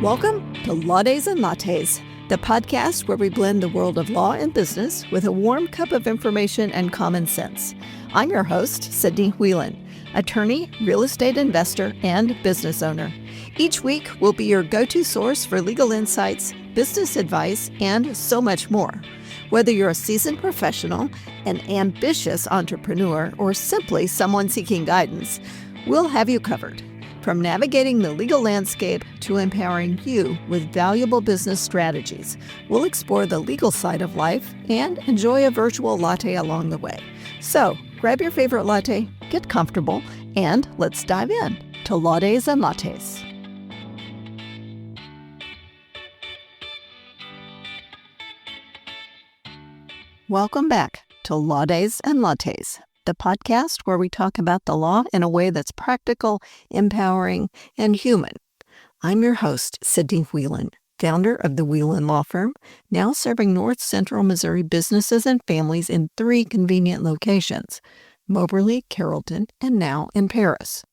Welcome to Lattes and Lattes, the podcast where we blend the world of law and business with a warm cup of information and common sense. I'm your host, Sidney Wheelan, attorney, real estate investor, and business owner. Each week, we'll be your go-to source for legal insights, business advice, and so much more. Whether you're a seasoned professional, an ambitious entrepreneur, or simply someone seeking guidance, we'll have you covered. From navigating the legal landscape to empowering you with valuable business strategies, we'll explore the legal side of life and enjoy a virtual latte along the way. So, grab your favorite latte, get comfortable, and let's dive in to Lattes and Lattes. Welcome back to Lattes and Lattes, the podcast where we talk about the law in a way that's practical, empowering, and human. I'm your host, Sidney Wheelan, founder of the Wheelan Law Firm, now serving North Central Missouri businesses and families in 3 convenient locations: Moberly, Carrollton, and now in Paris.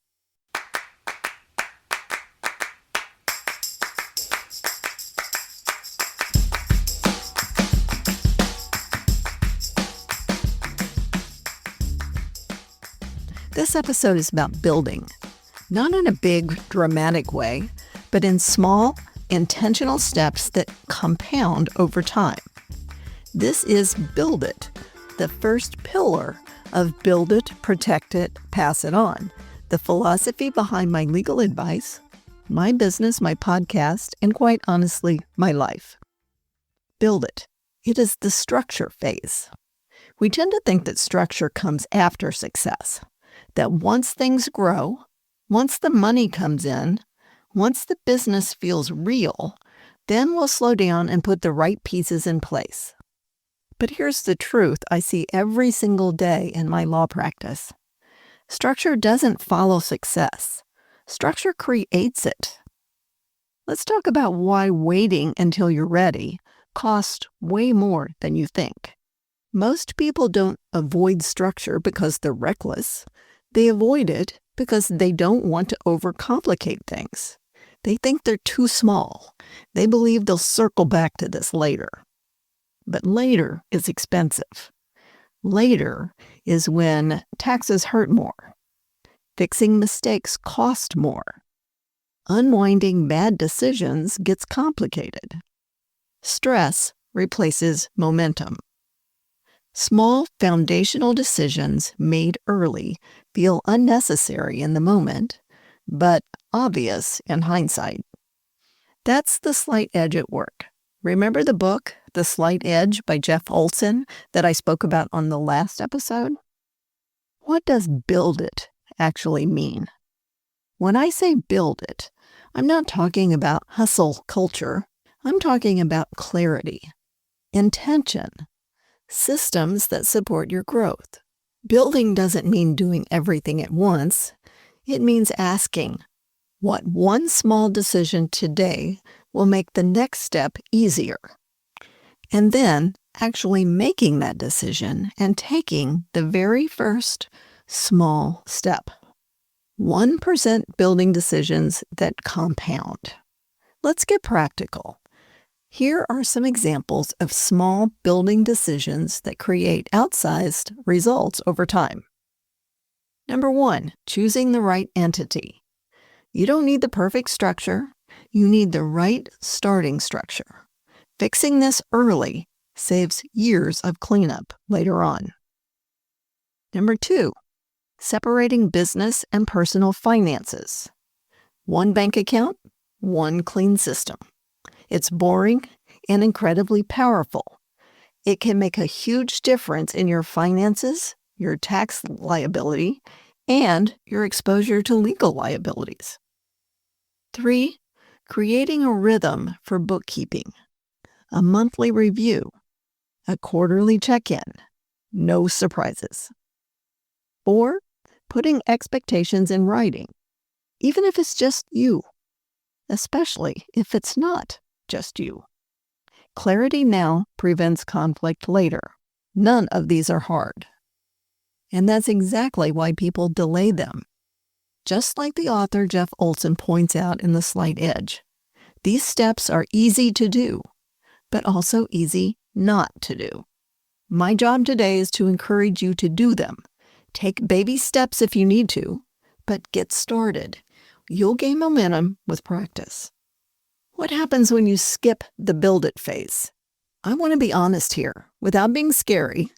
This episode is about building, not in a big, dramatic way, but in small, intentional steps that compound over time. This is Build It, the first pillar of Build It, Protect It, Pass It On, the philosophy behind my legal advice, my business, my podcast, and quite honestly, my life. Build it. It is the structure phase. We tend to think that structure comes after success. That once things grow, once the money comes in, once the business feels real, then we'll slow down and put the right pieces in place. But here's the truth I see every single day in my law practice. Structure doesn't follow success. Structure creates it. Let's talk about why waiting until you're ready costs way more than you think. Most people don't avoid structure because they're reckless. They avoid it because they don't want to overcomplicate things. They think they're too small. They believe they'll circle back to this later. But later is expensive. Later is when taxes hurt more. Fixing mistakes cost more. Unwinding bad decisions gets complicated. Stress replaces momentum. Small foundational decisions made early feel unnecessary in the moment, but obvious in hindsight. That's the slight edge at work. Remember the book, The Slight Edge by Jeff Olson, that I spoke about on the last episode? What does build it actually mean? When I say build it, I'm not talking about hustle culture. I'm talking about clarity, intention, systems that support your growth. Building doesn't mean doing everything at once. It means asking, what one small decision today will make the next step easier? And then actually making that decision and taking the very first small step. 1% building decisions that compound. Let's get practical. Here are some examples of small building decisions that create outsized results over time. Number 1, choosing the right entity. You don't need the perfect structure. You need the right starting structure. Fixing this early saves years of cleanup later on. Number 2, separating business and personal finances. 1 bank account, 1 clean system. It's boring and incredibly powerful. It can make a huge difference in your finances, your tax liability, and your exposure to legal liabilities. 3, creating a rhythm for bookkeeping. A monthly review, a quarterly check-in, no surprises. 4, putting expectations in writing, even if it's just you, especially if it's not just you. Clarity now prevents conflict later. None of these are hard. And that's exactly why people delay them. Just like the author Jeff Olson points out in The Slight Edge, These steps are easy to do, but also easy not to do. My job today is to encourage you to do them. Take baby steps if you need to, but get started. You'll gain momentum with practice. What happens when you skip the build it phase? I want to be honest here, without being scary.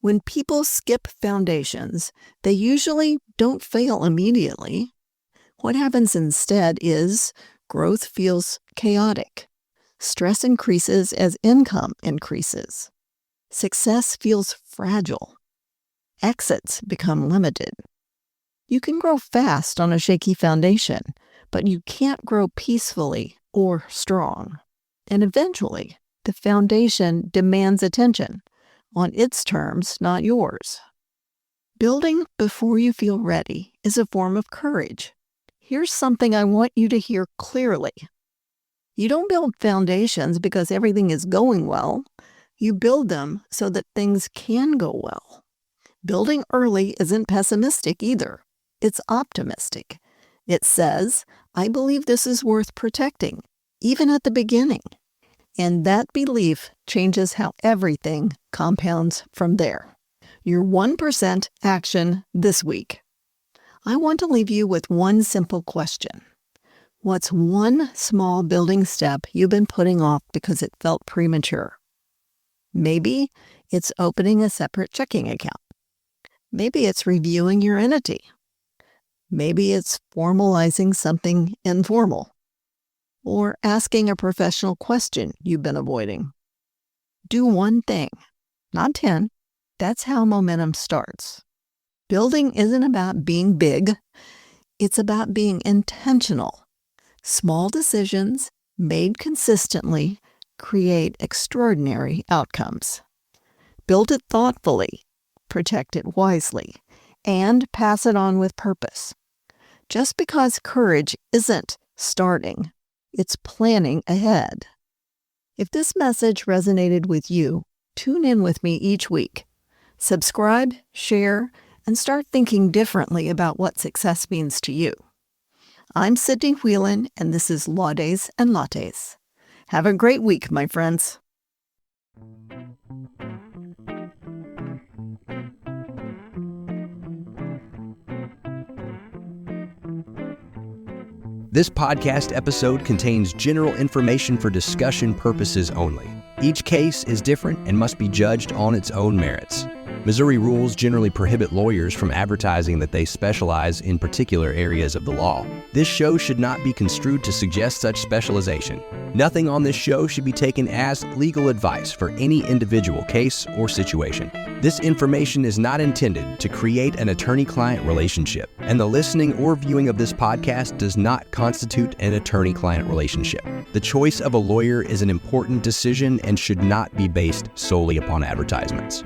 When people skip foundations, they usually don't fail immediately. What happens instead is growth feels chaotic. Stress increases as income increases. Success feels fragile. Exits become limited. You can grow fast on a shaky foundation, but you can't grow peacefully or strong. And eventually, the foundation demands attention, on its terms, not yours. Building before you feel ready is a form of courage. Here's something I want you to hear clearly. You don't build foundations because everything is going well. You build them so that things can go well. Building early isn't pessimistic either. It's optimistic. It says, I believe this is worth protecting, even at the beginning. And that belief changes how everything compounds from there. Your 1% action this week. I want to leave you with one simple question. What's one small building step you've been putting off because it felt premature? Maybe it's opening a separate checking account. Maybe it's reviewing your entity. Maybe it's formalizing something informal. Or asking a professional question you've been avoiding. Do one thing, not 10. That's how momentum starts. Building isn't about being big. It's about being intentional. Small decisions made consistently create extraordinary outcomes. Build it thoughtfully, protect it wisely, and pass it on with purpose. Just because courage isn't starting, it's planning ahead. If this message resonated with you, tune in with me each week. Subscribe, share, and start thinking differently about what success means to you. I'm Sidney Wheelan, and this is Law Days and Lattes. Have a great week, my friends. This podcast episode contains general information for discussion purposes only. Each case is different and must be judged on its own merits. Missouri rules generally prohibit lawyers from advertising that they specialize in particular areas of the law. This show should not be construed to suggest such specialization. Nothing on this show should be taken as legal advice for any individual case or situation. This information is not intended to create an attorney-client relationship, and the listening or viewing of this podcast does not constitute an attorney-client relationship. The choice of a lawyer is an important decision and should not be based solely upon advertisements.